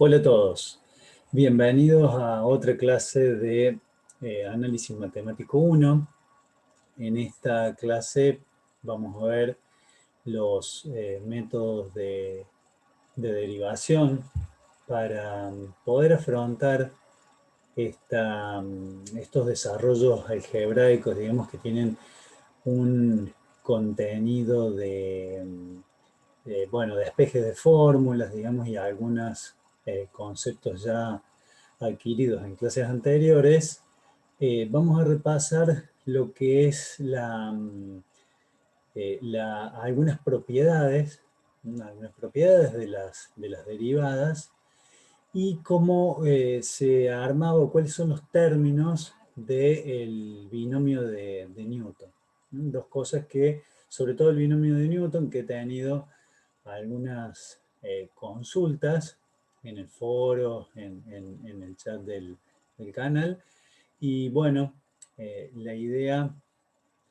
Hola a todos, bienvenidos a otra clase de Análisis Matemático 1. En esta clase vamos a ver los métodos de derivación para poder afrontar estos desarrollos algebraicos, digamos, que tienen un contenido bueno, despejes de fórmulas, digamos, y algunos conceptos ya adquiridos en clases anteriores. Vamos a repasar lo que es algunas propiedades, algunas propiedades de las derivadas y cómo se ha armado, cuáles son los términos del binomio de Newton. Dos cosas que, sobre todo el binomio de Newton, que he tenido algunas consultas en el foro, en el chat del canal. Y bueno, la idea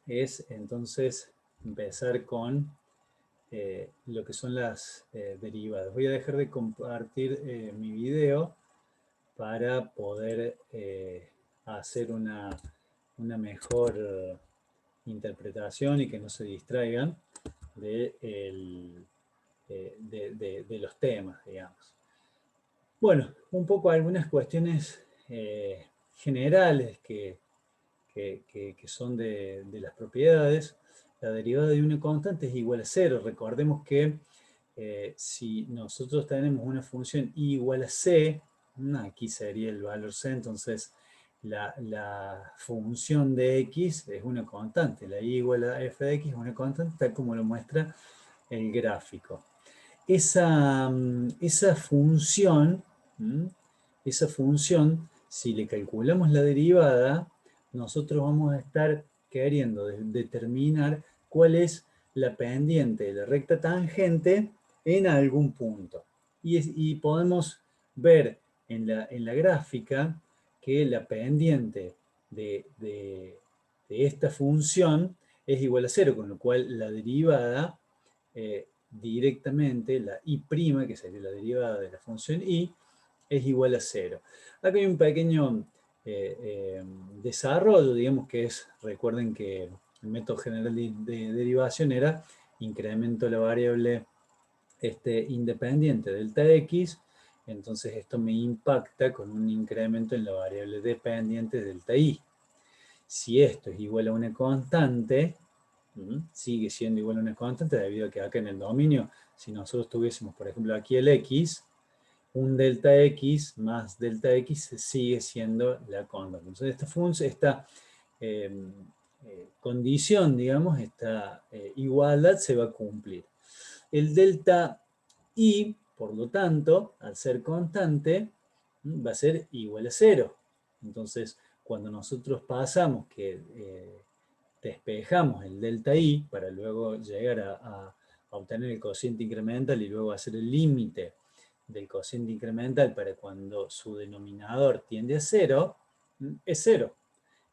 es entonces empezar con lo que son las derivadas. Voy a dejar de compartir mi video para poder hacer una mejor interpretación y que no se distraigan de los temas, digamos. Bueno, un poco algunas cuestiones generales que son de las propiedades. La derivada de una constante es igual a cero. Recordemos que si nosotros tenemos una función y igual a c, aquí sería el valor c, entonces la función de x es una constante. La y igual a f de x es una constante, tal como lo muestra el gráfico. Esa función, si le calculamos la derivada, nosotros vamos a estar queriendo determinar cuál es la pendiente de la recta tangente en algún punto. Y podemos ver en la gráfica que la pendiente de esta función es igual a cero, con lo cual la derivada directamente, la y', que sería la derivada de la función y, es igual a cero. Acá hay un pequeño desarrollo, digamos que es, recuerden que el método general de derivación era incremento de la variable independiente delta x, entonces esto me impacta con un incremento en la variable dependiente delta y. Si esto es igual a una constante, sigue siendo igual a una constante debido a que acá en el dominio, si nosotros tuviésemos, por ejemplo, aquí el x, un delta x más delta x sigue siendo la constante. Entonces esta condición, digamos, esta igualdad se va a cumplir. El delta y, por lo tanto, al ser constante, va a ser igual a cero. Entonces, cuando nosotros pasamos que despejamos el delta y para luego llegar a obtener el cociente incremental y luego hacer el límite del cociente incremental para cuando su denominador tiende a cero, es cero.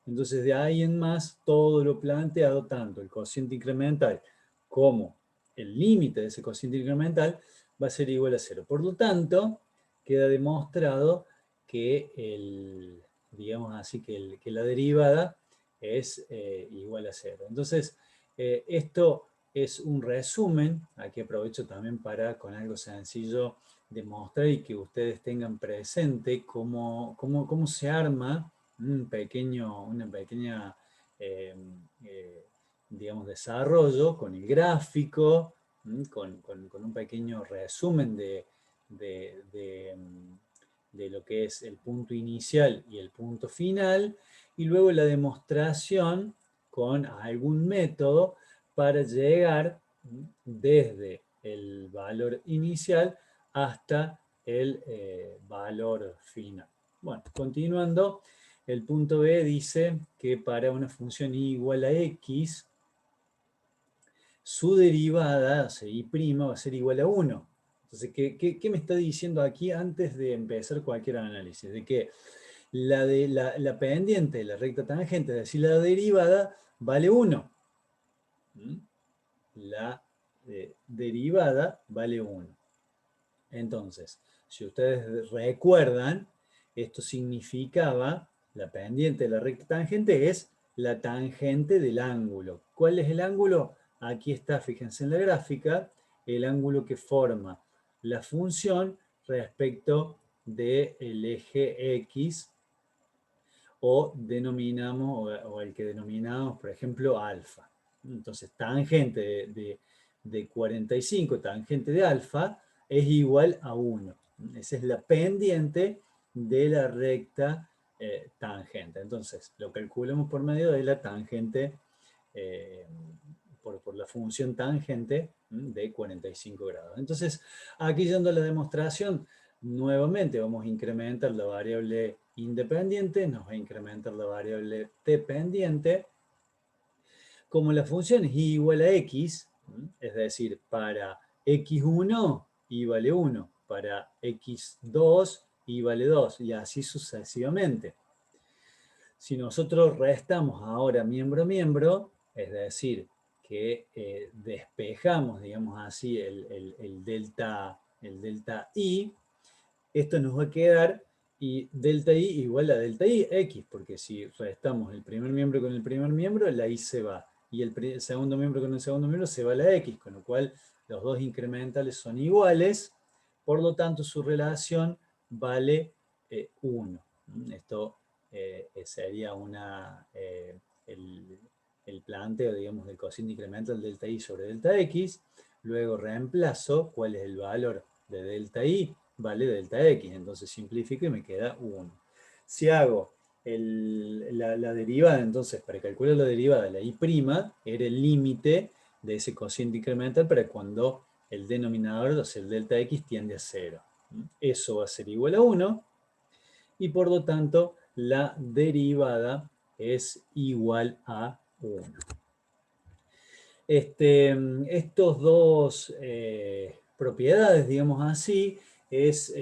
Entonces de ahí en más todo lo planteado, tanto el cociente incremental como el límite de ese cociente incremental, va a ser igual a cero. Por lo tanto, queda demostrado que digamos así, que la derivada es igual a cero. Entonces, esto es un resumen. Aquí aprovecho también para, con algo sencillo, demostrar y que ustedes tengan presente cómo se arma una pequeña, digamos, desarrollo con el gráfico, con un pequeño resumen de lo que es el punto inicial y el punto final, y luego la demostración con algún método para llegar desde el valor inicial hasta el valor final. Bueno, continuando, el punto B dice que para una función y igual a x, su derivada, o sea, y' va a ser igual a 1. Entonces, ¿qué me está diciendo aquí antes de empezar cualquier análisis? De que la pendiente de la recta tangente, es decir, la derivada, vale 1. La derivada vale 1. Entonces, si ustedes recuerdan, esto significaba, la pendiente de la recta tangente es la tangente del ángulo. ¿Cuál es el ángulo? Aquí está, fíjense en la gráfica, el ángulo que forma la función respecto del eje X, o denominamos, o el que denominamos, por ejemplo, alfa. Entonces, tangente de 45, tangente de alfa, es igual a 1. Esa es la pendiente de la recta tangente. Entonces, lo calculamos por medio de la tangente, eh, por la función tangente de 45 grados. Entonces, aquí yendo a la demostración, nuevamente vamos a incrementar la variable independiente, nos va a incrementar la variable dependiente. Como la función es y igual a x, es decir, para x1 y vale 1, para x2 y vale 2, y así sucesivamente. Si nosotros restamos ahora miembro a miembro, es decir, que despejamos, digamos así, el delta i, esto nos va a quedar y delta i igual a delta i x, porque si restamos el primer miembro con el primer miembro, la i se va, y el segundo miembro con el segundo miembro se va la x, con lo cual los dos incrementales son iguales, por lo tanto su relación vale 1. Esto sería el planteo, digamos, del cociente incremental delta i sobre delta x. Luego reemplazo cuál es el valor de delta i, vale delta x, entonces simplifico y me queda 1. Si hago la derivada, entonces para calcular la derivada, la i' era el límite de ese cociente incremental para cuando el denominador, o sea, el delta x, tiende a 0. Eso va a ser igual a 1, y por lo tanto la derivada es igual a 1. Estos dos propiedades, digamos así, es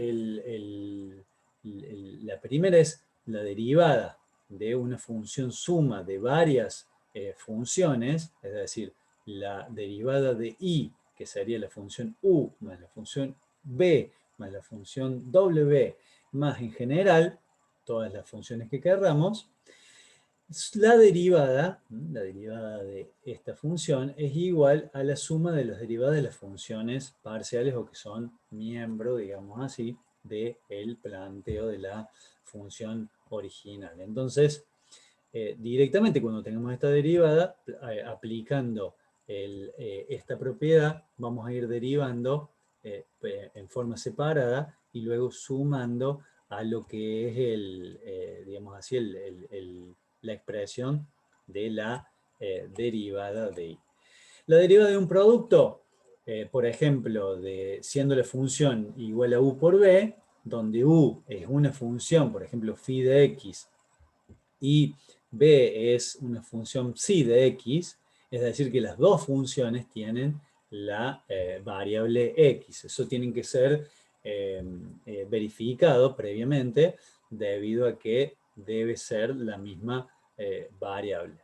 la primera es la derivada de una función suma de varias funciones, es decir, la derivada de i, que sería la función u, más la función b, más la función w, más en general todas las funciones que querramos. La derivada de esta función es igual a la suma de las derivadas de las funciones parciales, o que son miembro, digamos así, del planteo de la función original. Entonces, directamente cuando tengamos esta derivada, aplicando esta propiedad, vamos a ir derivando en forma separada y luego sumando a lo que es digamos así, la expresión de la derivada de i. La derivada de un producto, por ejemplo, siendo la función igual a u por b, donde u es una función, por ejemplo, phi de x, y b es una función psi de x, es decir, que las dos funciones tienen la variable x. Eso tiene que ser verificado previamente, debido a que debe ser la misma variable.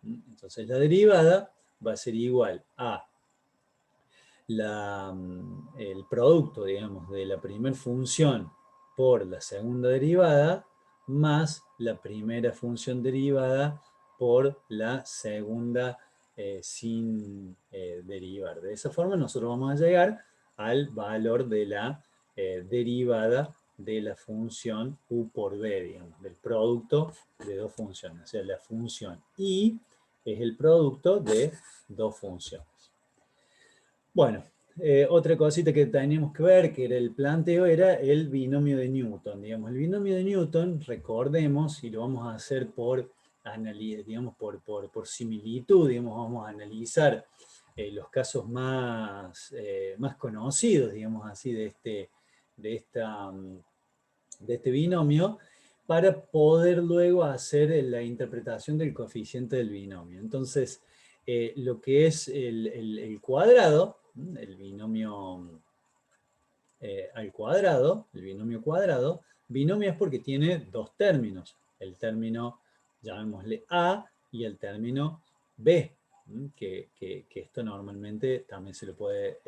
Entonces la derivada va a ser igual a el producto, digamos, de la primera función por la segunda derivada, más la primera función derivada por la segunda sin derivar. De esa forma nosotros vamos a llegar al valor de la derivada de la función u por b, digamos, del producto de dos funciones. O sea, la función i es el producto de dos funciones. Bueno, otra cosita que teníamos que ver, que era el planteo, era el binomio de Newton. Digamos, el binomio de Newton, recordemos, y lo vamos a hacer digamos, por similitud, digamos, vamos a analizar los casos más conocidos, digamos así, de este binomio, para poder luego hacer la interpretación del coeficiente del binomio. Entonces, lo que es el cuadrado, el binomio al cuadrado, el binomio cuadrado, binomio es porque tiene dos términos, el término, llamémosle A, y el término B, que esto normalmente también se lo puede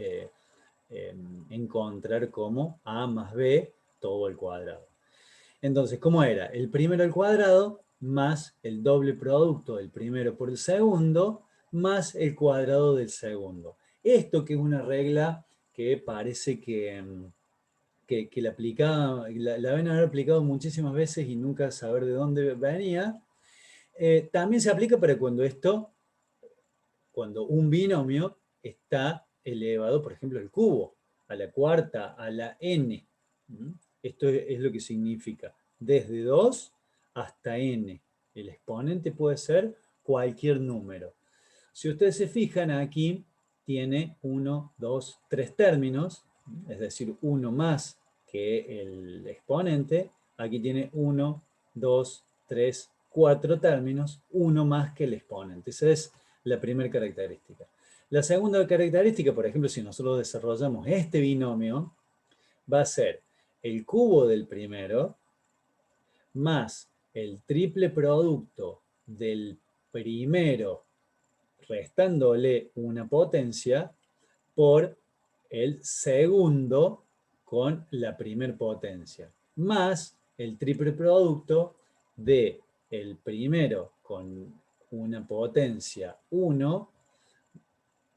encontrar como a más b todo al cuadrado. Entonces, ¿cómo era? El primero al cuadrado más el doble producto del primero por el segundo más el cuadrado del segundo. Esto que es una regla que parece que la ven haber aplicado muchísimas veces y nunca saber de dónde venía, también se aplica para cuando un binomio está elevado, por ejemplo, al cubo, a la cuarta, a la n. Esto es lo que significa desde 2 hasta n. El exponente puede ser cualquier número. Si ustedes se fijan, aquí tiene 1, 2, 3 términos, es decir, uno más que el exponente. Aquí tiene 1, 2, 3, 4 términos, uno más que el exponente. Esa es la primera característica. La segunda característica, por ejemplo, si nosotros desarrollamos este binomio, va a ser el cubo del primero más el triple producto del primero restándole una potencia por el segundo con la primer potencia, más el triple producto de el primero con una potencia 1,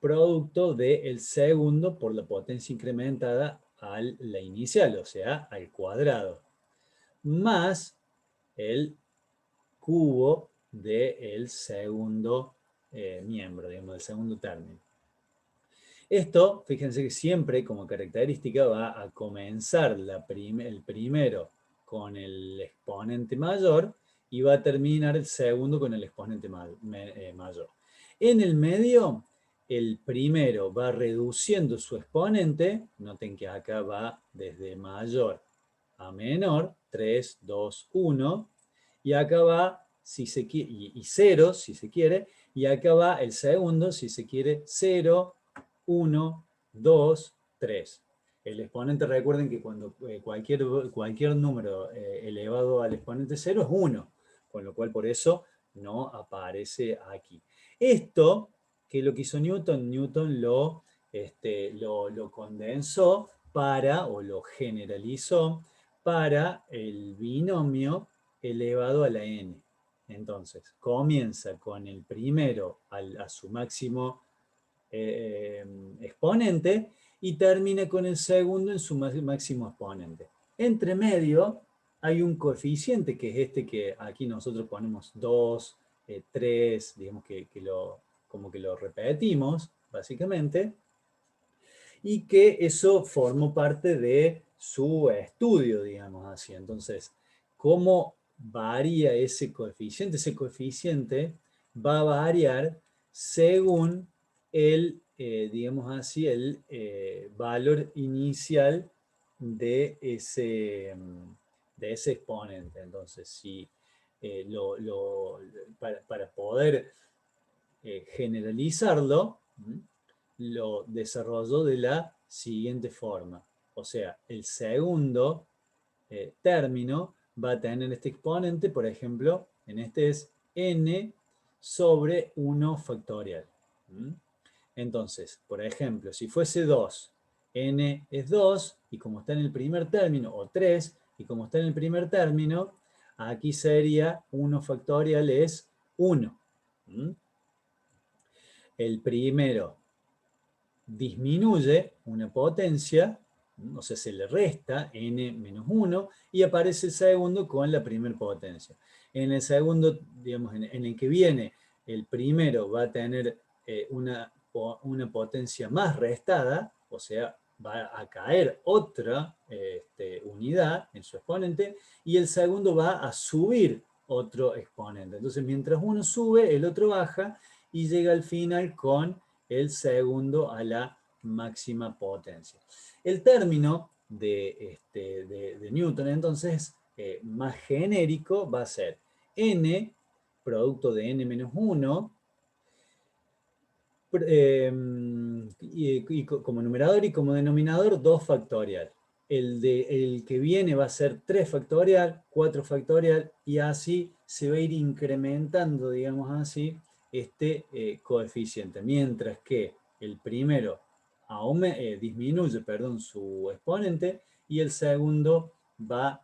producto del segundo por la potencia incrementada a la inicial, o sea, al cuadrado, más el cubo del segundo miembro, digamos, del segundo término. Esto, fíjense que siempre como característica va a comenzar el primero con el exponente mayor y va a terminar el segundo con el exponente mayor. En el medio, el primero va reduciendo su exponente, noten que acá va desde mayor a menor, 3, 2, 1, y acá va, si se quiere, y 0, si se quiere, y acá va el segundo, si se quiere, 0, 1, 2, 3. El exponente, recuerden que cuando cualquier número elevado al exponente 0 es 1, con lo cual por eso no aparece aquí. Esto, que es lo que hizo Newton, Newton lo condensó o lo generalizó para el binomio elevado a la n. Entonces, comienza con el primero a su máximo exponente y termina con el segundo en su máximo exponente. Entre medio hay un coeficiente que es este que aquí nosotros ponemos 2, 3, digamos como que lo repetimos básicamente, y que eso formó parte de su estudio, digamos así. Entonces, ¿cómo varía ese coeficiente? Ese coeficiente va a variar según digamos así, el valor inicial de ese exponente. Entonces, si para poder generalizarlo, lo desarrolló de la siguiente forma. O sea, el segundo término va a tener este exponente, por ejemplo, en este es n sobre 1 factorial. Entonces, por ejemplo, si fuese 2, n es 2, y como está en el primer término, o 3, y como está en el primer término, aquí sería 1 factorial es 1. El primero disminuye una potencia, o sea, se le resta n menos 1 y aparece el segundo con la primera potencia. En el segundo, digamos, en el que viene, el primero va a tener una potencia más restada, o sea, va a caer otra unidad en su exponente, y el segundo va a subir otro exponente. Entonces, mientras uno sube, el otro baja, y llega al final con el segundo a la máxima potencia. El término de Newton, entonces, más genérico, va a ser n, producto de n menos 1, y como numerador y como denominador 2 factorial. El que viene va a ser 3 factorial, 4 factorial, y así se va a ir incrementando, digamos así, este coeficiente. Mientras que el primero disminuye, perdón, su exponente, y el segundo va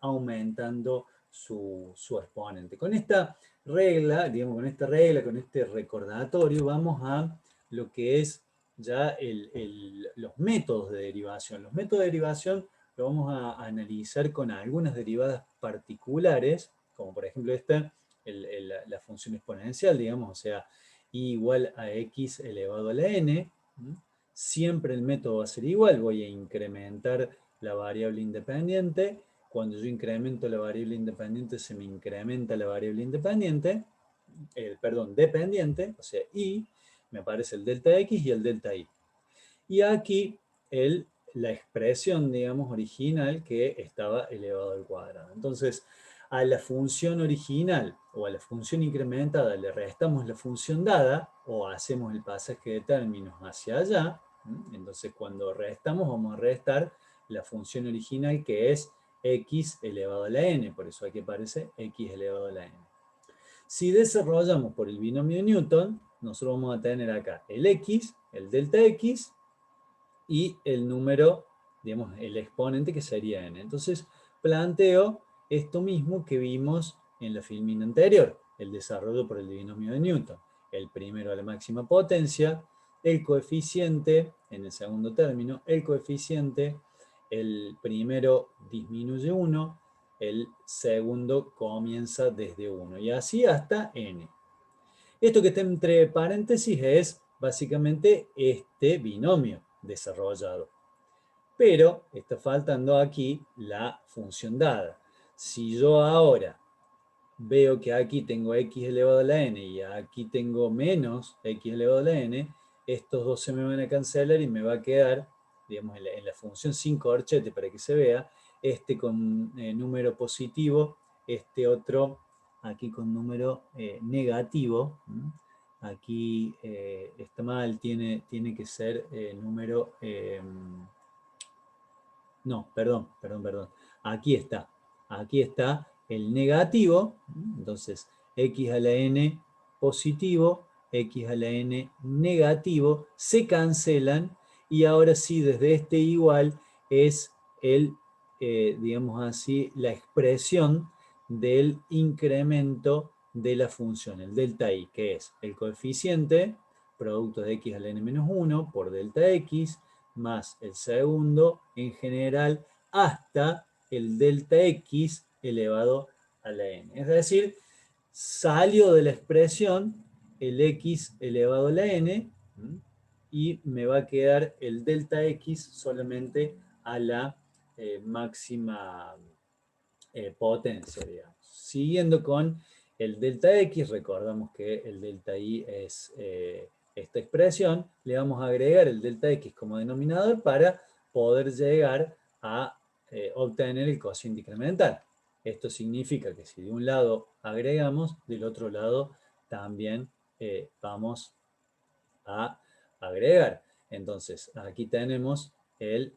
aumentando su exponente. Con esta regla, digamos, con este recordatorio, vamos a lo que es ya los métodos de derivación. Los métodos de derivación lo vamos a analizar con algunas derivadas particulares, como por ejemplo esta, la función exponencial, digamos, o sea, y igual a x elevado a la n. Siempre el método va a ser igual, voy a incrementar la variable independiente. Cuando yo incremento la variable independiente, se me incrementa la variable independiente, perdón, dependiente, o sea, y me aparece el delta x y el delta y. Y aquí la expresión, digamos, original que estaba elevado al cuadrado. Entonces, a la función original o a la función incrementada le restamos la función dada o hacemos el pasaje de términos hacia allá. Entonces, cuando restamos, vamos a restar la función original que es x elevado a la n. Por eso aquí aparece x elevado a la n. Si desarrollamos por el binomio de Newton, nosotros vamos a tener acá el x, el delta x, y el número, digamos, el exponente que sería n. Entonces, planteo esto mismo que vimos en la filmina anterior, el desarrollo por el binomio de Newton. El primero a la máxima potencia, el coeficiente, en el segundo término, el coeficiente, el primero disminuye 1, el segundo comienza desde 1, y así hasta n. Esto que está entre paréntesis es básicamente este binomio desarrollado. Pero está faltando aquí la función dada. Si yo ahora veo que aquí tengo x elevado a la n y aquí tengo menos x elevado a la n, estos dos se me van a cancelar y me va a quedar, digamos, en la función sin corchete para que se vea, este con número positivo, este otro aquí con número negativo. Aquí está mal, tiene que ser número... no, perdón. Aquí está el negativo. Entonces, x a la n positivo, x a la n negativo, se cancelan y ahora sí, desde este igual es digamos así, la expresión del incremento de la función, el delta i, que es el coeficiente, producto de x a la n menos 1 por delta x, más el segundo en general hasta el delta x elevado a la n. Es decir, salió de la expresión el x elevado a la n y me va a quedar el delta x solamente a la máxima potencia, digamos. Siguiendo con el delta x, recordamos que el delta y es esta expresión, le vamos a agregar el delta x como denominador para poder llegar a obtener el cociente incremental. Esto significa que si de un lado agregamos, del otro lado también vamos a agregar. Entonces, aquí tenemos el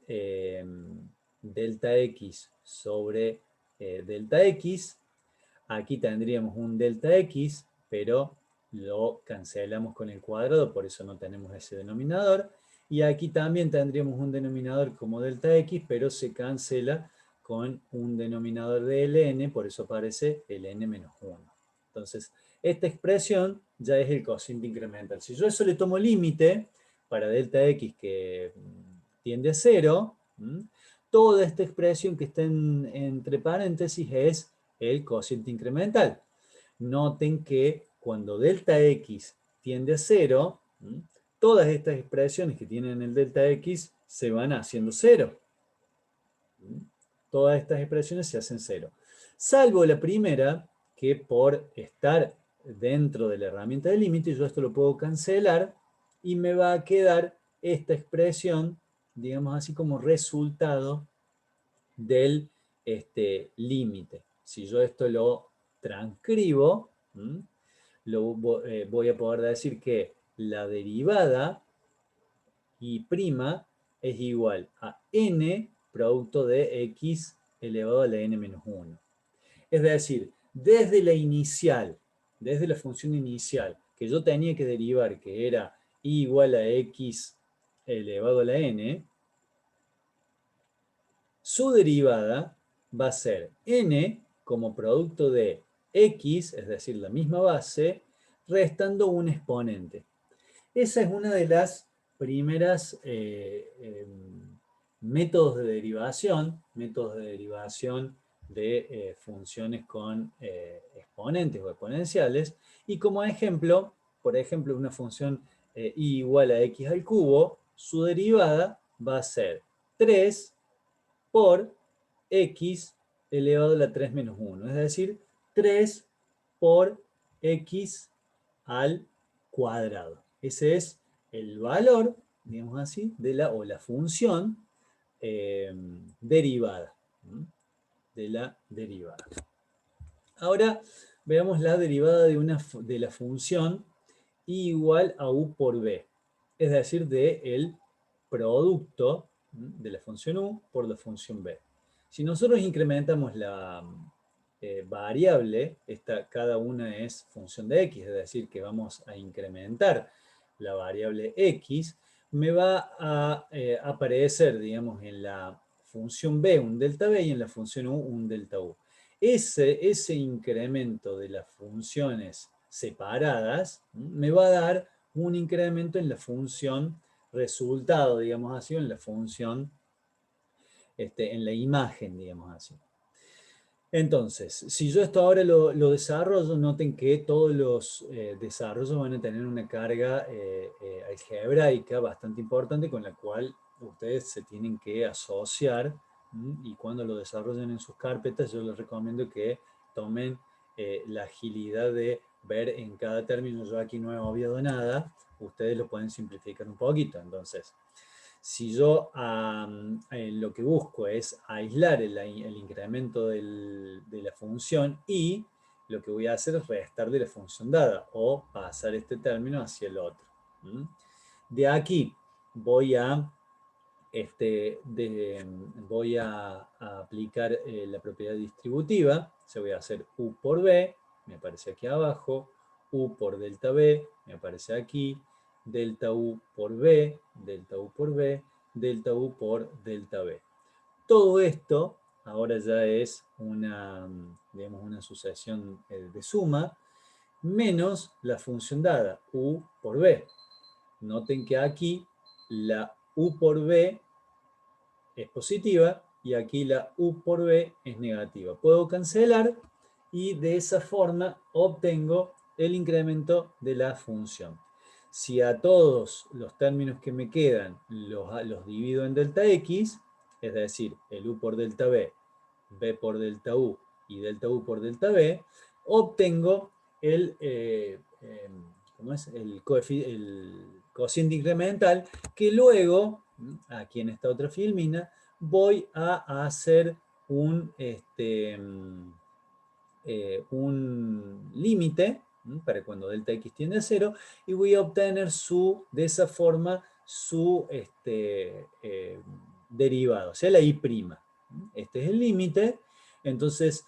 delta x sobre delta x. Aquí tendríamos un delta x, pero lo cancelamos con el cuadrado, por eso no tenemos ese denominador. Y aquí también tendríamos un denominador como delta x, pero se cancela con un denominador de ln, por eso aparece el n menos 1. Entonces, esta expresión ya es el cociente incremental. Si yo eso le tomo límite para delta x que tiende a 0, toda esta expresión que está entre paréntesis es el cociente incremental. Noten que cuando delta x tiende a 0, todas estas expresiones que tienen el delta x se van haciendo 0. Todas estas expresiones se hacen 0. Salvo la primera, que por estar dentro de la herramienta de límite, yo esto lo puedo cancelar y me va a quedar esta expresión, digamos así, como resultado del límite. Si yo esto lo transcribo, voy a poder decir que la derivada y' es igual a n producto de x elevado a la n menos 1. Es decir, desde la inicial, desde la función inicial, que yo tenía que derivar, que era y igual a x elevado a la n, su derivada va a ser n como producto de x, es decir, la misma base, restando un exponente. Esa es una de las primeras métodos de derivación de funciones con exponentes o exponenciales. Y como ejemplo, por ejemplo, una función y igual a x al cubo, su derivada va a ser 3 por x elevado a la 3 menos 1. Es decir, 3 por x al cuadrado. Ese es el valor, digamos así, de la función derivada. De la derivada. Ahora veamos la derivada de la función y igual a u por b. Es decir, del producto de la función u por la función b. Si nosotros incrementamos la variable, cada una es función de x, es decir, que vamos a incrementar la variable x, me va a aparecer, digamos, en la función b un delta b y en la función u un delta u. Ese incremento de las funciones separadas me va a dar un incremento en la función resultado, digamos así, o en la función, en la imagen, digamos así. Entonces, si yo esto ahora lo desarrollo, noten que todos los desarrollos van a tener una carga algebraica bastante importante con la cual ustedes se tienen que asociar, y cuando lo desarrollen en sus carpetas yo les recomiendo que tomen la agilidad de ver en cada término. Yo aquí no he obviado nada, ustedes lo pueden simplificar un poquito. Entonces, si yo lo que busco es aislar el incremento de la función y lo que voy a hacer es restar de la función dada o pasar este término hacia el otro. De aquí voy a, a aplicar la propiedad distributiva. Se voy a hacer u por b, me aparece aquí abajo, u por delta b, me aparece aquí, delta u por b, delta u por b, delta u por delta b. Todo esto ahora ya es una, digamos, una sucesión de suma menos la función dada, u por b. Noten que aquí la u por b es positiva y aquí la u por b es negativa. Puedo cancelar y de esa forma obtengo el incremento de la función. Si a todos los términos que me quedan los divido en delta x, es decir, el u por delta b, b por delta u y delta u por delta b, obtengo ¿cómo es? El cociente incremental que luego, aquí en esta otra filmina, voy a hacer un límite para cuando delta x tiende a 0 y voy a obtener de esa forma su derivado, o sea, la y'. Este es el límite. Entonces,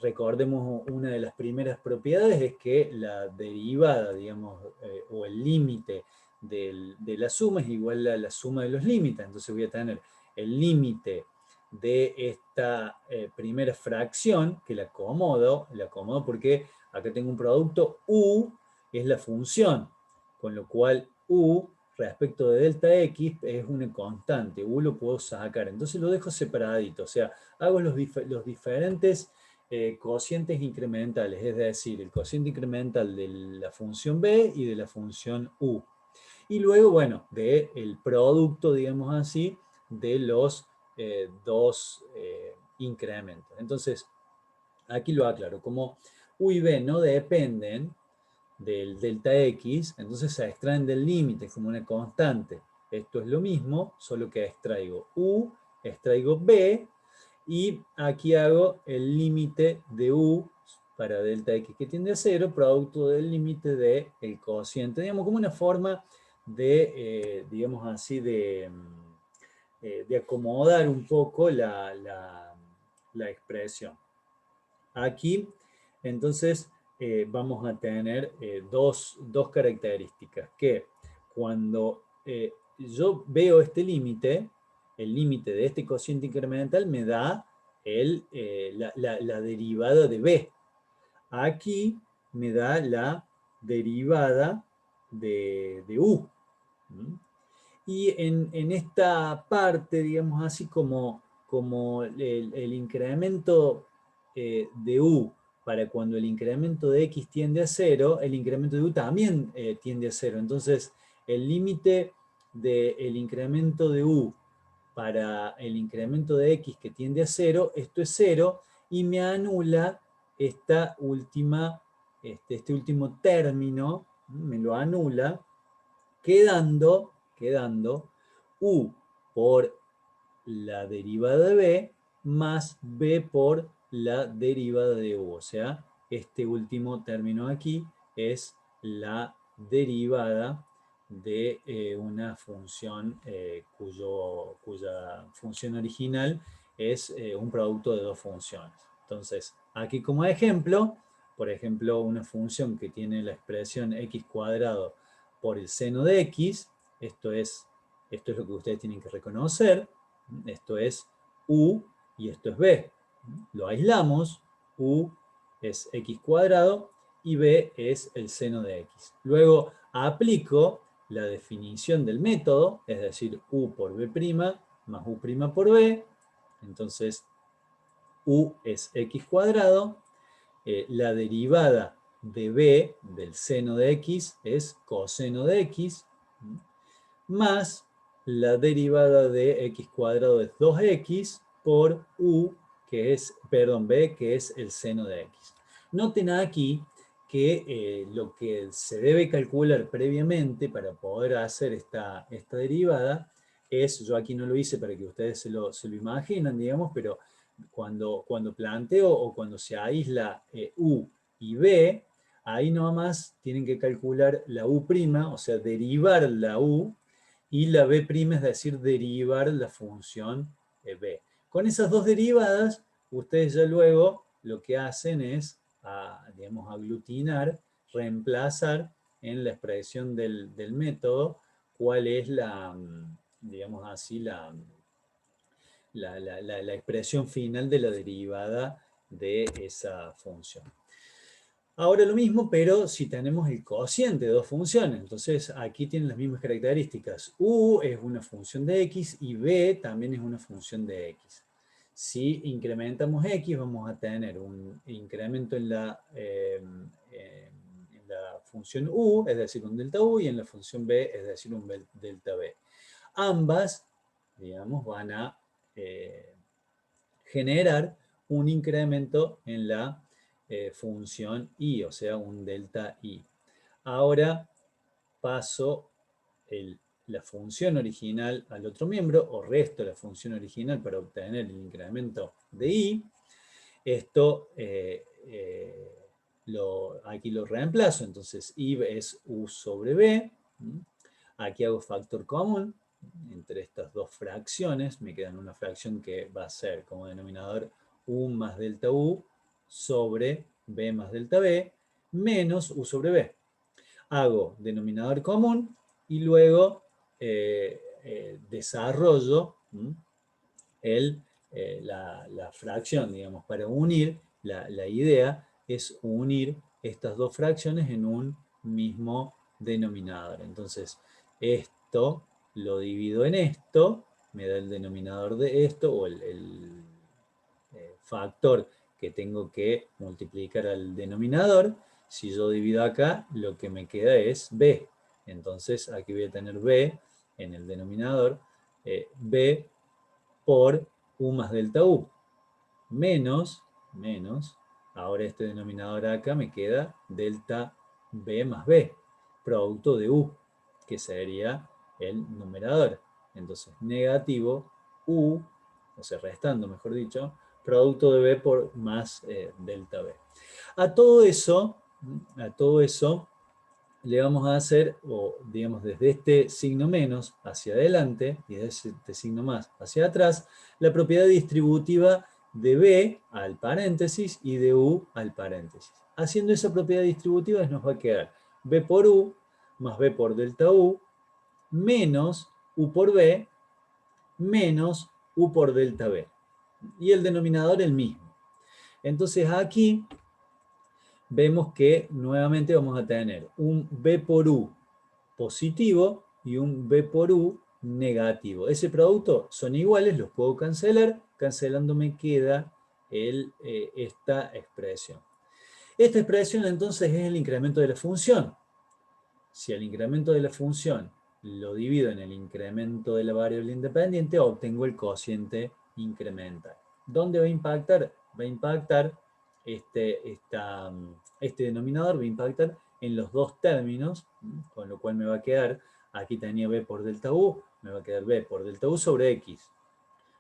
recordemos una de las primeras propiedades es que la derivada, digamos, o el límite de la suma es igual a la suma de los límites. Entonces voy a tener el límite de esta primera fracción, que la acomodo porque acá tengo un producto, u es la función, con lo cual u respecto de delta x es una constante, u lo puedo sacar, entonces lo dejo separadito, o sea, hago los diferentes cocientes incrementales, es decir, el cociente incremental de la función b y de la función u. Y luego, bueno, del producto, digamos así, de los dos incrementos. Entonces, aquí lo aclaro, como u y b no dependen del delta x, entonces se extraen del límite como una constante. Esto es lo mismo, solo que extraigo u, extraigo b, y aquí hago el límite de u para delta x que tiende a 0, producto del límite del cociente, digamos, como una forma de, digamos así, de acomodar un poco la expresión. Aquí, entonces, vamos a tener dos características, que cuando yo veo este límite, el límite de este cociente incremental me da la derivada de b. Aquí me da la derivada de u. Y en esta parte, digamos así, como el incremento de u para cuando el incremento de x tiende a 0, el incremento de u también tiende a 0. Entonces, el límite del incremento de u para el incremento de x que tiende a 0, esto es 0, y me anula esta última, este último término, me lo anula, quedando u por la derivada de b más b por la derivada de u. O sea, este último término aquí es la derivada de una función cuya función original es un producto de dos funciones. Entonces, aquí como ejemplo, por ejemplo, una función que tiene la expresión x cuadrado por el seno de x, esto es lo que ustedes tienen que reconocer, esto es u y esto es b. Lo aislamos, u es x cuadrado y b es el seno de x. Luego aplico la definición del método, es decir, u por b' más u' por b, entonces u es x cuadrado, la derivada de b del seno de x es coseno de x, más la derivada de x cuadrado es 2x por u, que es, perdón, b, que es el seno de x. Noten aquí que lo que se debe calcular previamente para poder hacer esta derivada es, yo aquí no lo hice para que ustedes se lo imaginan, digamos, pero cuando planteo o cuando se aísla u y b, ahí nomás tienen que calcular la u', o sea, derivar la u, y la b', es decir, derivar la función b. Con esas dos derivadas, ustedes ya luego lo que hacen es, digamos, aglutinar, reemplazar en la expresión del método cuál es la, digamos así, la expresión final de la derivada de esa función. Ahora lo mismo, pero si tenemos el cociente de dos funciones. Entonces aquí tienen las mismas características. U es una función de x y b también es una función de x. Si incrementamos x, vamos a tener un incremento en la función u, es decir, un delta u, y en la función b, es decir, un delta b. Ambas, digamos, van a generar un incremento en la función i, o sea, un delta i. Ahora paso la función original al otro miembro, o resto la función original para obtener el incremento de i. Esto aquí lo reemplazo, entonces i es u sobre b. Aquí hago factor común entre estas dos fracciones, me quedan una fracción que va a ser como denominador u más delta u sobre b más delta b, menos u sobre b. Hago denominador común y luego desarrollo la fracción, digamos, para unir, la idea es unir estas dos fracciones en un mismo denominador. Entonces, esto lo divido en esto, me da el denominador de esto, o el factor que tengo que multiplicar al denominador. Si yo divido acá, lo que me queda es b. Entonces, aquí voy a tener b en el denominador, b por u más delta u, menos, ahora este denominador acá me queda delta b más b, producto de u, que sería el numerador. Entonces, negativo u, o sea, restando, mejor dicho, producto de b por más delta b. A todo eso le vamos a hacer, o digamos desde este signo menos hacia adelante y desde este signo más hacia atrás, la propiedad distributiva de b al paréntesis y de u al paréntesis. Haciendo esa propiedad distributiva nos va a quedar b por u más b por delta u menos u por b menos u por delta b. Y el denominador el mismo. Entonces aquí vemos que nuevamente vamos a tener un b por u positivo y un b por u negativo. Ese producto son iguales, los puedo cancelar. Cancelando me queda esta expresión. Esta expresión entonces es el incremento de la función. Si el incremento de la función lo divido en el incremento de la variable independiente, obtengo el cociente incremental. ¿Dónde va a impactar? Va a impactar este denominador, va a impactar en los dos términos, con lo cual me va a quedar, aquí tenía b por delta u, me va a quedar b por delta u sobre x,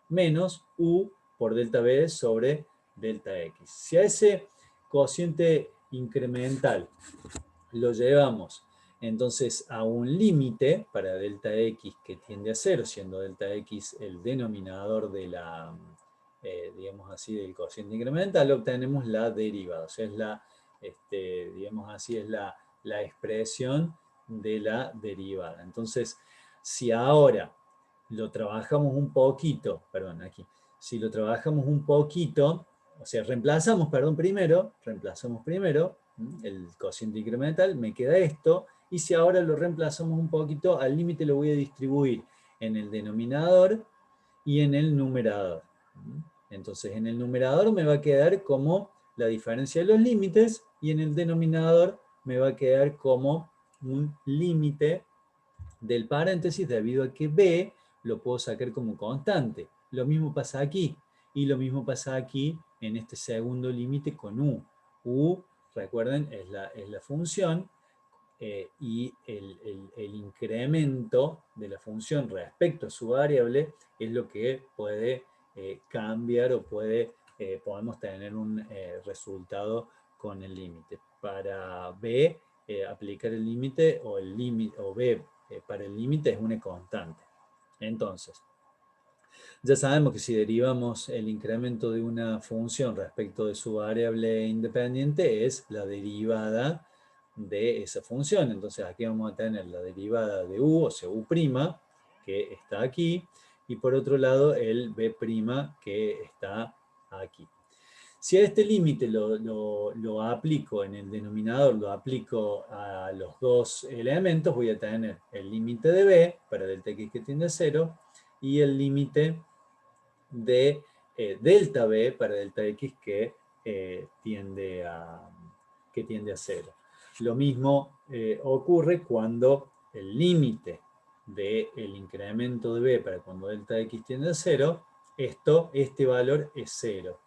menos u por delta b sobre delta x. Si a ese cociente incremental lo llevamos entonces a un límite para delta x que tiende a 0, siendo delta x el denominador de la, digamos así, del cociente incremental, obtenemos la derivada. O sea, es la, digamos así, es la expresión de la derivada. Entonces, si ahora lo trabajamos un poquito, perdón, aquí, si lo trabajamos un poquito, o sea, reemplazamos primero el cociente incremental, me queda esto, y si ahora lo reemplazamos un poquito, al límite lo voy a distribuir en el denominador y en el numerador. Entonces en el numerador me va a quedar como la diferencia de los límites y en el denominador me va a quedar como un límite del paréntesis debido a que b lo puedo sacar como constante. Lo mismo pasa aquí y lo mismo pasa aquí en este segundo límite con u. U, recuerden, es la función y el incremento de la función respecto a su variable es lo que puede cambiar o podemos tener un resultado con el límite. Para b, aplicar el límite o b para el límite es una constante. Entonces, ya sabemos que si derivamos el incremento de una función respecto de su variable independiente es la derivada de esa función. Entonces aquí vamos a tener la derivada de u, o sea, u', que está aquí, y por otro lado el b' que está aquí. Si a este límite lo aplico en el denominador, lo aplico a los dos elementos, voy a tener el límite de b para delta x que tiende a 0 y el límite de delta b para delta x que tiende a 0. Lo mismo ocurre cuando el límite del incremento de b para cuando delta x tiende a 0, este valor es 0.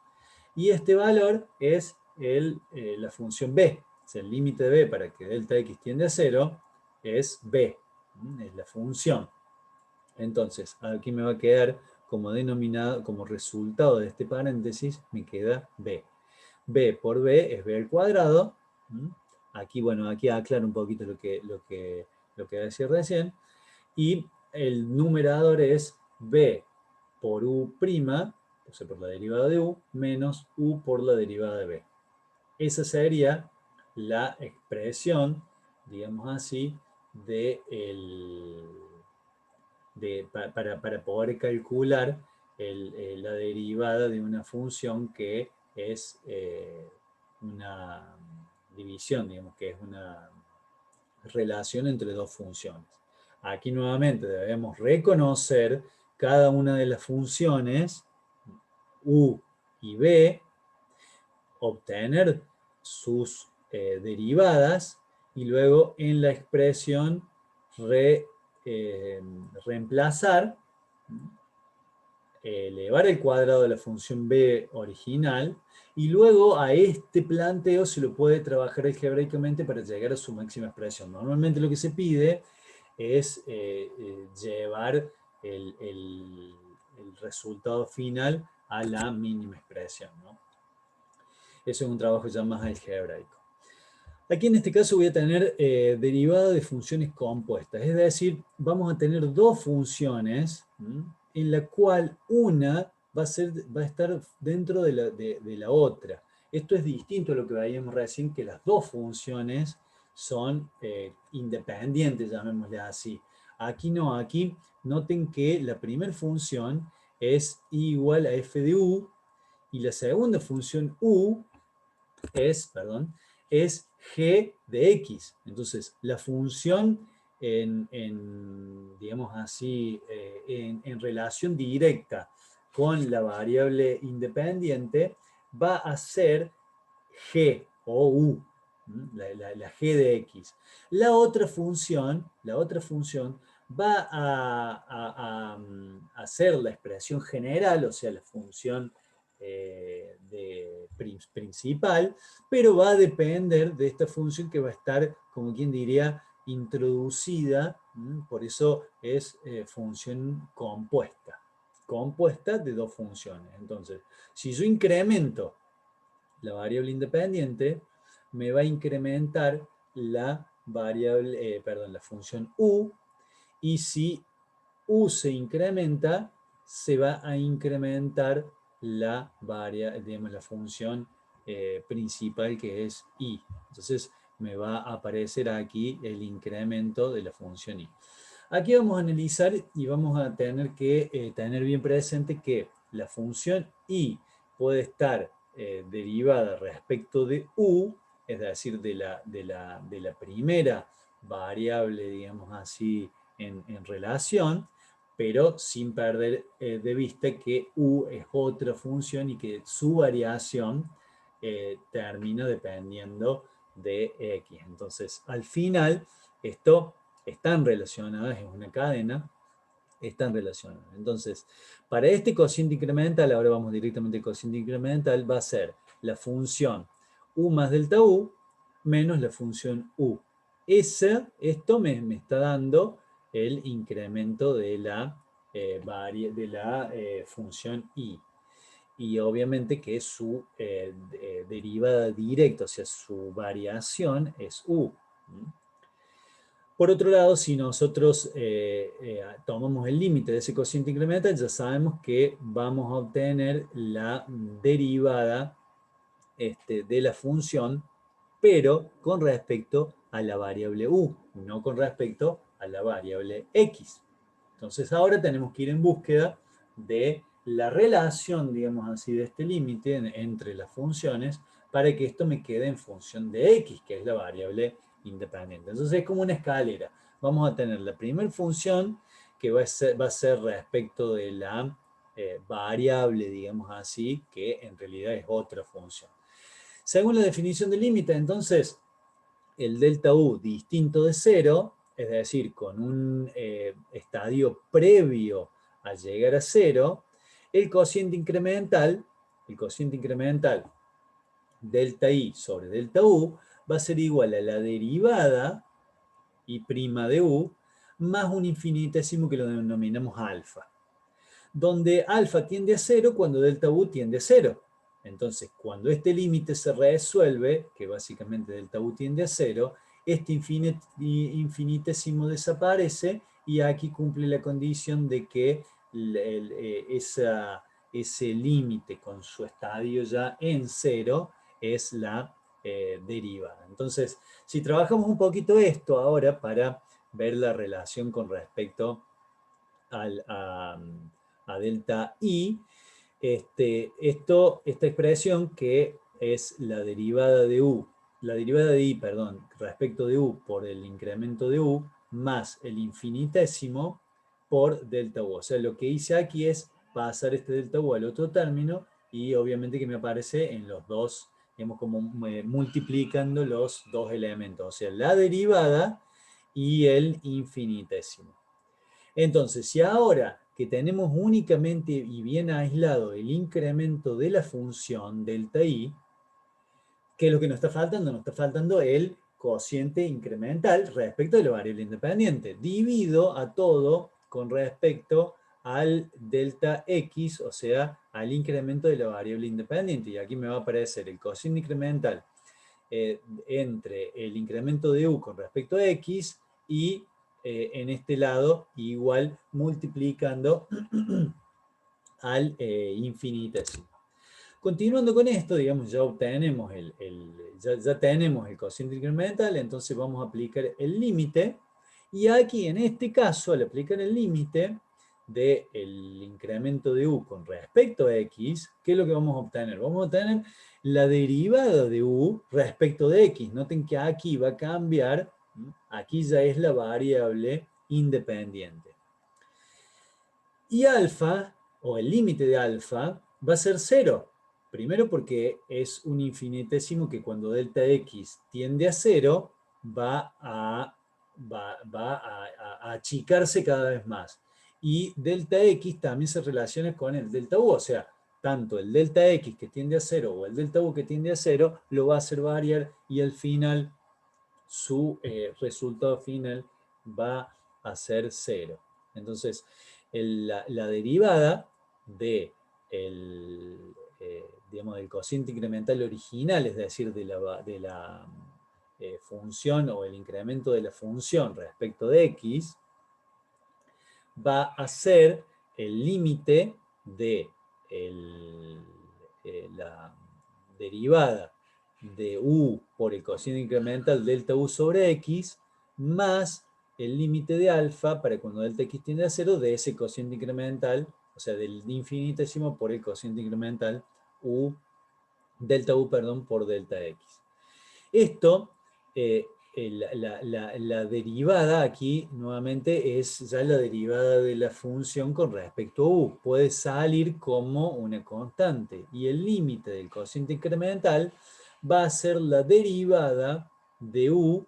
Y este valor es la función b. O sea, el límite de b para que delta x tiende a 0 es b. Es la función. Entonces, aquí me va a quedar como denominado, como resultado de este paréntesis, me queda b. b por b es b al cuadrado. Aquí, bueno, aquí aclaro un poquito lo que decía recién. Y el numerador es b por u', o sea, por la derivada de u, menos u por la derivada de b. Esa sería la expresión, digamos así, para poder calcular la derivada de una función que es una división, digamos, que es una relación entre dos funciones. Aquí nuevamente debemos reconocer cada una de las funciones u y b, obtener sus derivadas y luego en la expresión reemplazar, elevar el cuadrado de la función b original y luego a este planteo se lo puede trabajar algebraicamente para llegar a su máxima expresión. Normalmente lo que se pide es llevar el resultado final a la mínima expresión, ¿no? Eso es un trabajo ya más algebraico. Aquí en este caso voy a tener derivada de funciones compuestas, es decir, vamos a tener dos funciones en la cual una va a estar dentro de la otra. Esto es distinto a lo que veíamos recién, que las dos funciones son independientes, llamémosle así. Aquí no, aquí noten que la primera función es i igual a f de u, y la segunda función u es g de x. Entonces, la función digamos así, en relación directa con la variable independiente, va a ser g o u, la g de x. La otra función va a ser la expresión general, o sea, la función principal, pero va a depender de esta función que va a estar, como quien diría, introducida, por eso es función compuesta de dos funciones. Entonces, si yo incremento la variable independiente, me va a incrementar la variable, la función u, y si u se incrementa, se va a incrementar la digamos, la función principal, que es i. Entonces me va a aparecer aquí el incremento de la función i. Aquí vamos a analizar y vamos a tener que tener bien presente que la función i puede estar derivada respecto de u, es decir, de la primera variable, digamos así, en relación, pero sin perder de vista que u es otra función y que su variación termina dependiendo de x. Entonces, al final, esto están relacionadas, es una cadena, están relacionadas. Entonces, para este cociente incremental, ahora vamos directamente al cociente incremental, va a ser la función u más delta u menos la función u. Esto me está dando el incremento de la, función i. Y obviamente que su derivada directa, o sea, su variación es u. Por otro lado, si nosotros tomamos el límite de ese cociente incremental, ya sabemos que vamos a obtener la derivada de la función, pero con respecto a la variable u, no con respecto a la variable x. Entonces ahora tenemos que ir en búsqueda de la relación, digamos así, de este límite entre las funciones para que esto me quede en función de x, que es la variable independiente. Entonces es como una escalera. Vamos a tener la primera función que va a ser respecto de la variable, digamos así, que en realidad es otra función. Según la definición de límite, entonces, el delta U distinto de cero, es decir, con un estadio previo a llegar a cero, el cociente incremental delta I sobre delta U va a ser igual a la derivada I' de U más un infinitésimo que lo denominamos alfa, donde alfa tiende a cero cuando delta U tiende a cero. Entonces, cuando este límite se resuelve, que básicamente delta U tiende a cero, este infinitésimo desaparece y aquí cumple la condición de que ese límite con su estadio ya en cero es la derivada. Entonces, si trabajamos un poquito esto ahora para ver la relación con respecto a delta I, esta expresión que es la derivada de U, la derivada de I, perdón, respecto de U por el incremento de U, más el infinitésimo por delta U. O sea, lo que hice aquí es pasar este delta U al otro término y obviamente que me aparece en los dos, digamos, como multiplicando los dos elementos, o sea, la derivada y el infinitésimo. Entonces, si ahora que tenemos únicamente y bien aislado el incremento de la función delta i, ¿qué es lo que nos está faltando? Nos está faltando el cociente incremental respecto de la variable independiente. Divido a todo con respecto al delta x, o sea, al incremento de la variable independiente. Y aquí me va a aparecer el cociente incremental entre el incremento de u con respecto a x y en este lado igual multiplicando al infinitésimo. Continuando con esto, digamos, ya obtenemos ya tenemos el cociente incremental, entonces vamos a aplicar el límite Y aquí, en este caso, al aplicar el límite del incremento de u con respecto a x, ¿qué es lo que vamos a obtener? Vamos a obtener la derivada de u respecto de x. Noten que aquí va a cambiar, aquí ya es la variable independiente. Y alfa, o el límite de alfa, va a ser 0. Primero porque es un infinitésimo que cuando delta x tiende a 0, va a achicarse cada vez más. Y delta x también se relaciona con el delta u, o sea, tanto el delta x que tiende a 0 o el delta u que tiende a 0 lo va a hacer variar y al final su resultado final va a ser 0. Entonces, la derivada de digamos, del cociente incremental original, es decir, de la función o el incremento de la función respecto de x, va a ser el límite de la derivada de u por el cociente incremental delta u sobre x más el límite de alfa para cuando delta x tiende a 0 de ese cociente incremental, o sea, del infinitésimo por el cociente incremental u, delta u, perdón, por delta x. Esto, la derivada aquí nuevamente es ya la derivada de la función con respecto a u. Puede salir como una constante y el límite del cociente incremental va a ser la derivada de u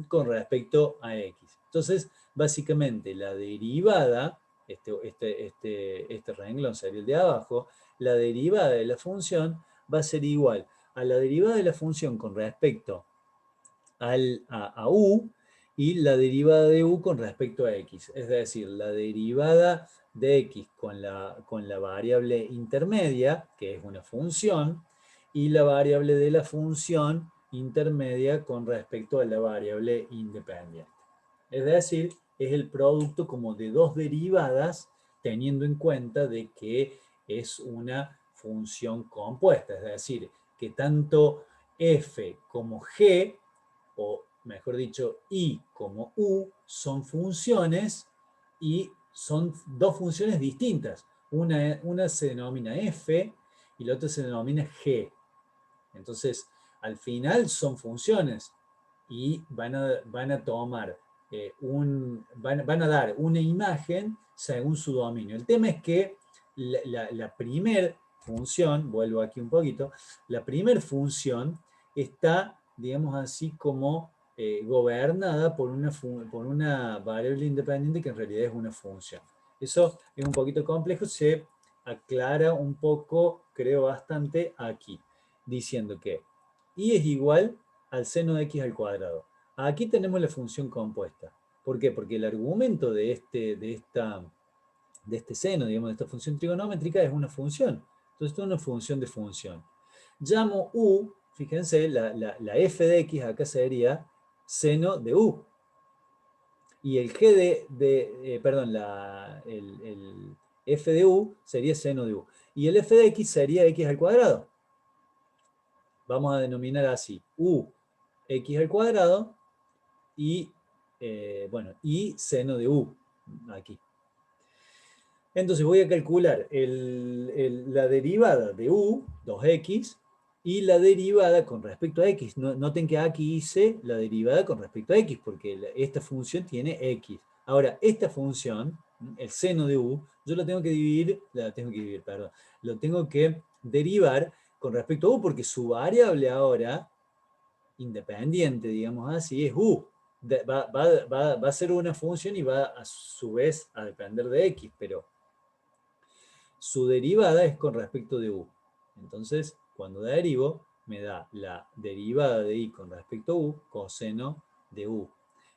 con respecto a x. Entonces, básicamente la derivada, este renglón sería el de abajo, la derivada de la función va a ser igual a la derivada de la función con respecto a u y la derivada de u con respecto a x. Es decir, la derivada de x con la variable intermedia, que es una función, y la variable de la función intermedia con respecto a la variable independiente. Es decir, es el producto como de dos derivadas teniendo en cuenta de que es una función compuesta, es decir, que tanto f como g, o mejor dicho, i como u, son funciones y son dos funciones distintas. Una se denomina f y la otra se denomina g. Entonces, al final son funciones y van a tomar van a dar una imagen según su dominio. El tema es que la primer función, vuelvo aquí un poquito, la primer función está, digamos así, como gobernada por una variable independiente que en realidad es una función. Eso es un poquito complejo, se aclara un poco, creo bastante, aquí, diciendo que y es igual al seno de x al cuadrado. Aquí tenemos la función compuesta. ¿Por qué? Porque el argumento de este seno, digamos, de esta función trigonométrica es una función. Entonces, esto es una función de función. Llamo u, fíjense, la f de x acá sería seno de u. Y el g perdón, el f de u sería seno de u. Y el f de x sería x al cuadrado. Vamos a denominar así, u x al cuadrado y, bueno, y seno de u, aquí. Entonces voy a calcular la derivada de u, 2x, y la derivada con respecto a x. Noten que aquí hice la derivada con respecto a x, porque esta función tiene x. Ahora, esta función, el seno de u, yo lo perdón, lo tengo que derivar con respecto a u, porque su variable ahora, independiente, digamos así, es u. Va a ser una función y va a su vez a depender de x, pero su derivada es con respecto de u. Entonces, cuando derivo, me da la derivada de i con respecto a u, coseno de u.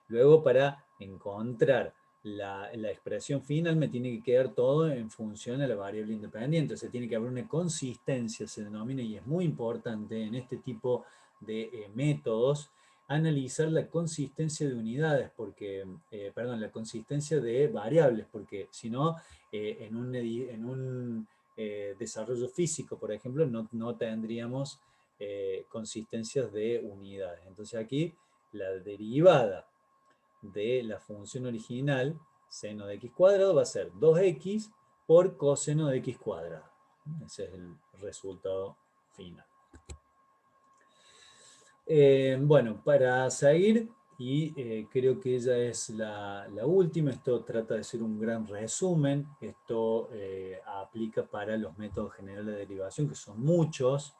Luego, para encontrar la expresión final, me tiene que quedar todo en función de la variable independiente. O sea, tiene que haber una consistencia, se denomina, y es muy importante en este tipo de métodos, analizar la consistencia de unidades, porque, perdón, la consistencia de variables, porque si no, en un desarrollo físico, por ejemplo, no tendríamos consistencias de unidades. Entonces aquí la derivada de la función original, seno de x cuadrado, va a ser 2x por coseno de x cuadrado. Ese es el resultado final. Bueno, para seguir, y creo que ella es la última, esto trata de ser un gran resumen, esto aplica para los métodos generales de derivación, que son muchos,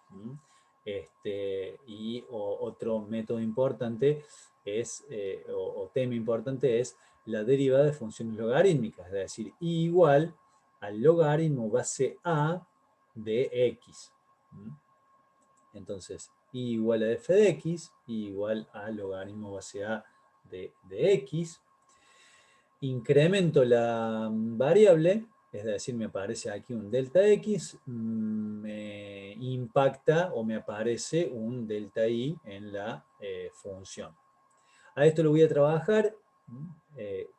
y otro método importante es, o tema importante es la derivada de funciones logarítmicas, es decir, I igual al logaritmo base A de X. Entonces, I igual a f de x, I igual a logaritmo base A de x. Incremento la variable, es decir, me aparece aquí un delta x, me impacta o me aparece un delta y en la función. A esto lo voy a trabajar,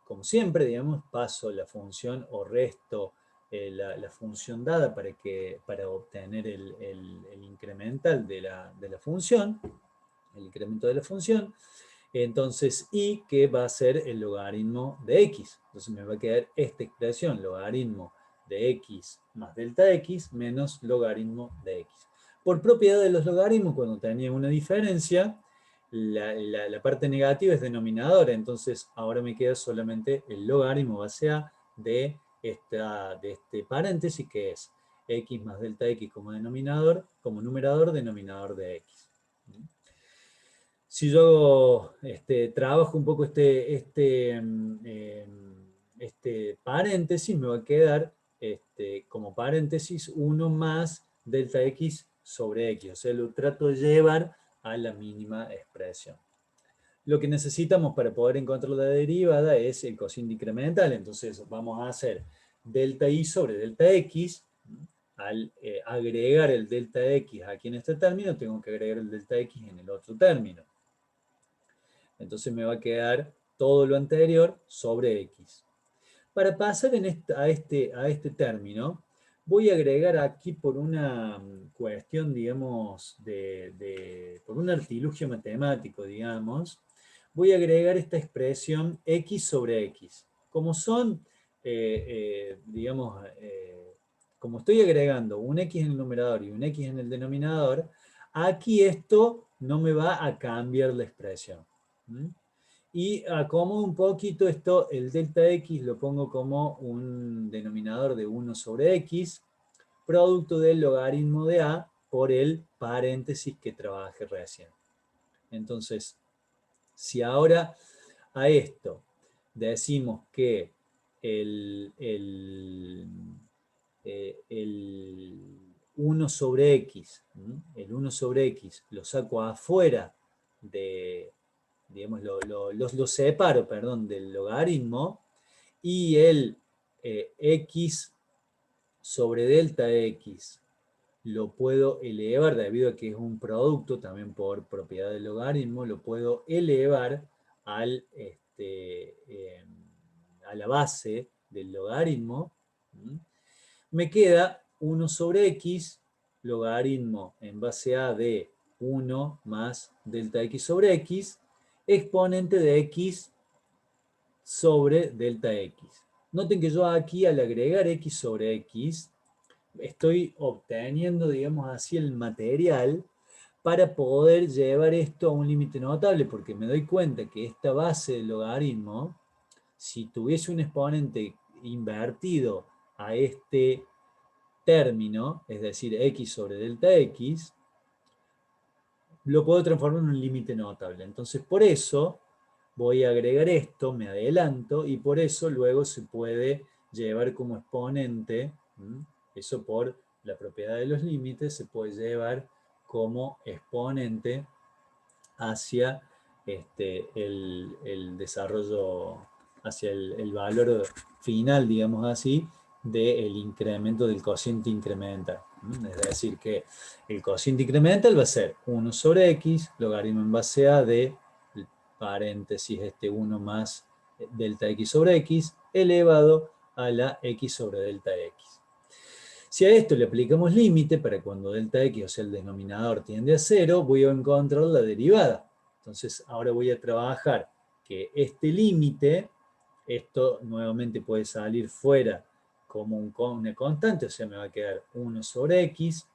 como siempre, digamos, paso la función o resto la función dada para obtener el incremental de la función, el incremento de la función. Entonces, y que va a ser el logaritmo de x. Entonces me va a quedar esta expresión, logaritmo de x más delta x menos logaritmo de x. Por propiedad de los logaritmos, cuando tenía una diferencia, la parte negativa es denominadora, entonces ahora me queda solamente el logaritmo base A de este paréntesis, que es x más delta x como denominador, como numerador, denominador de x. Si yo trabajo un poco este paréntesis, me va a quedar como paréntesis 1 más delta x sobre x. O sea, lo trato de llevar a la mínima expresión. Lo que necesitamos para poder encontrar la derivada es el cociente incremental. Entonces vamos a hacer delta y sobre delta x. Al agregar el delta x aquí en este término, tengo que agregar el delta x en el otro término. Entonces me va a quedar todo lo anterior sobre x. Para pasar a este término, voy a agregar aquí por una cuestión, digamos, por un artilugio matemático, digamos, voy a agregar esta expresión x sobre x. Como son, digamos, como estoy agregando un x en el numerador y un x en el denominador, aquí esto no me va a cambiar la expresión. Y acomodo un poquito esto, el delta x lo pongo como un denominador de 1 sobre x, producto del logaritmo de a por el paréntesis que trabajé recién. Entonces, si ahora a esto decimos que el 1 sobre x, el 1 sobre x lo saco afuera de, digamos, lo separo, perdón, del logaritmo, y el x sobre delta x lo puedo elevar, debido a que es un producto, también por propiedad del logaritmo, lo puedo elevar a la base del logaritmo. Me queda 1 sobre x, logaritmo en base a de 1 más delta x sobre x, exponente de x sobre delta x. Noten que yo aquí, al agregar x sobre x, estoy obteniendo, digamos así, el material para poder llevar esto a un límite notable, porque me doy cuenta que esta base del logaritmo, si tuviese un exponente invertido a este término, es decir, x sobre delta x, lo puedo transformar en un límite notable. Entonces, por eso voy a agregar esto, me adelanto, y por eso luego se puede llevar como exponente, eso por la propiedad de los límites, se puede llevar como exponente hacia el desarrollo, hacia el valor final, digamos así, del incremento del cociente incremental. Es decir, que el cociente incremental va a ser 1 sobre x, logaritmo en base a de paréntesis 1 más delta x sobre x, elevado a la x sobre delta x. Si a esto le aplicamos límite, para cuando delta x, o sea el denominador, tiende a 0, voy a encontrar la derivada. Entonces ahora voy a trabajar que este límite, esto nuevamente puede salir fuera como una constante, o sea, me va a quedar 1 sobre x,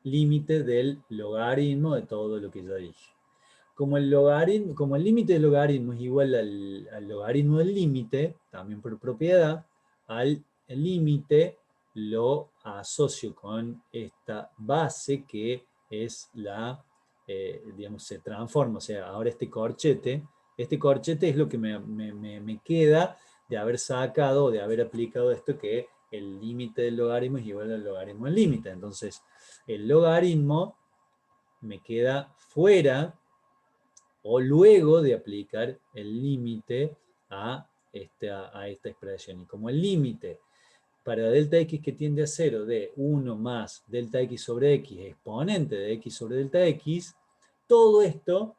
límite del logaritmo de todo lo que ya dije. Como el límite del logaritmo es igual al logaritmo del límite, también por propiedad, al límite lo asocio con esta base que es digamos, se transforma. O sea, ahora este corchete es lo que me queda de haber sacado, de haber aplicado esto, que el límite del logaritmo es igual al logaritmo del límite. Entonces, el logaritmo me queda fuera o luego de aplicar el límite a esta expresión. Y como el límite para delta x que tiende a 0 de 1 más delta x sobre x exponente de x sobre delta x, todo esto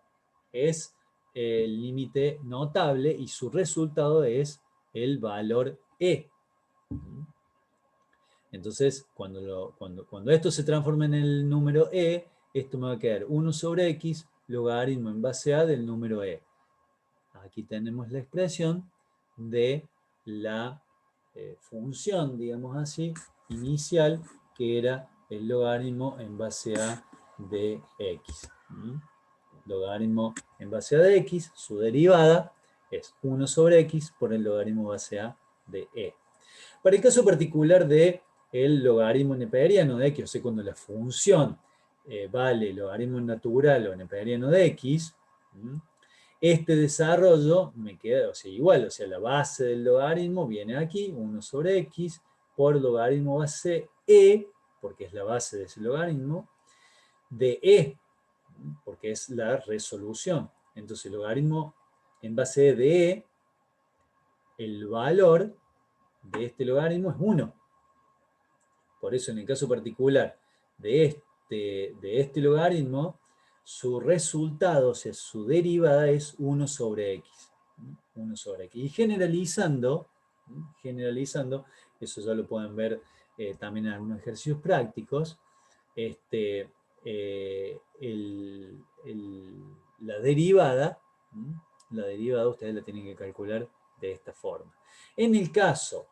es el límite notable y su resultado es el valor e. Entonces, cuando esto se transforma en el número e, esto me va a quedar 1 sobre x logaritmo en base a del número e. Aquí tenemos la expresión de la función, digamos así, inicial, que era el logaritmo en base a de x. Logaritmo en base a de x, su derivada es 1 sobre x por el logaritmo base a de e. Para el caso particular de el logaritmo neperiano de x, o sea, cuando la función vale logaritmo natural o neperiano de x, este desarrollo me queda, o sea, igual, o sea, la base del logaritmo viene aquí, 1 sobre x, por logaritmo base e, porque es la base de ese logaritmo, de e, porque es la resolución. Entonces, el logaritmo en base de e, el valor de este logaritmo es 1. Por eso, en el caso particular de este logaritmo, su resultado, o sea, su derivada es 1 sobre x. 1 sobre x. Y generalizando, eso ya lo pueden ver también en algunos ejercicios prácticos, la derivada ustedes la tienen que calcular de esta forma. En el caso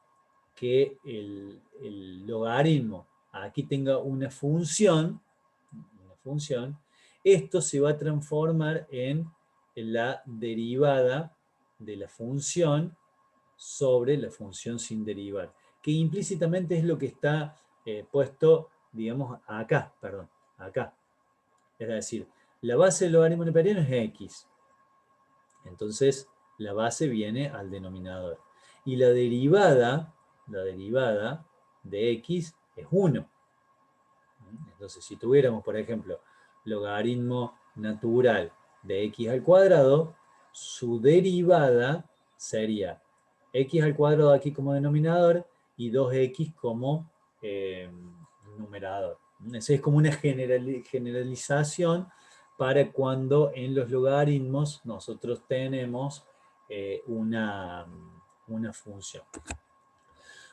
que el logaritmo aquí tenga una función, esto se va a transformar en la derivada de la función sobre la función sin derivar, que implícitamente es lo que está puesto, digamos, acá, acá. Es decir, la base del logaritmo neperiano es x. Entonces, la base viene al denominador. Y la derivada de x es 1. Entonces, si tuviéramos, por ejemplo, logaritmo natural de x al cuadrado, su derivada sería x al cuadrado aquí como denominador y 2x como numerador. Esa es como una generalización para cuando en los logaritmos nosotros tenemos una función.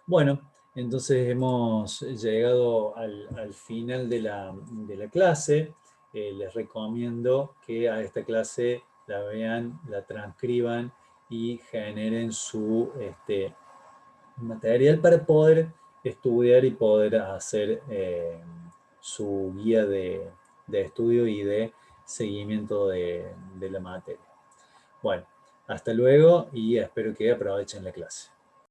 Bueno, entonces hemos llegado al final de la clase. Les recomiendo que a esta clase la vean, la transcriban y generen su material para poder estudiar y poder hacer su guía de estudio y de seguimiento de la materia. Bueno, hasta luego y espero que aprovechen la clase.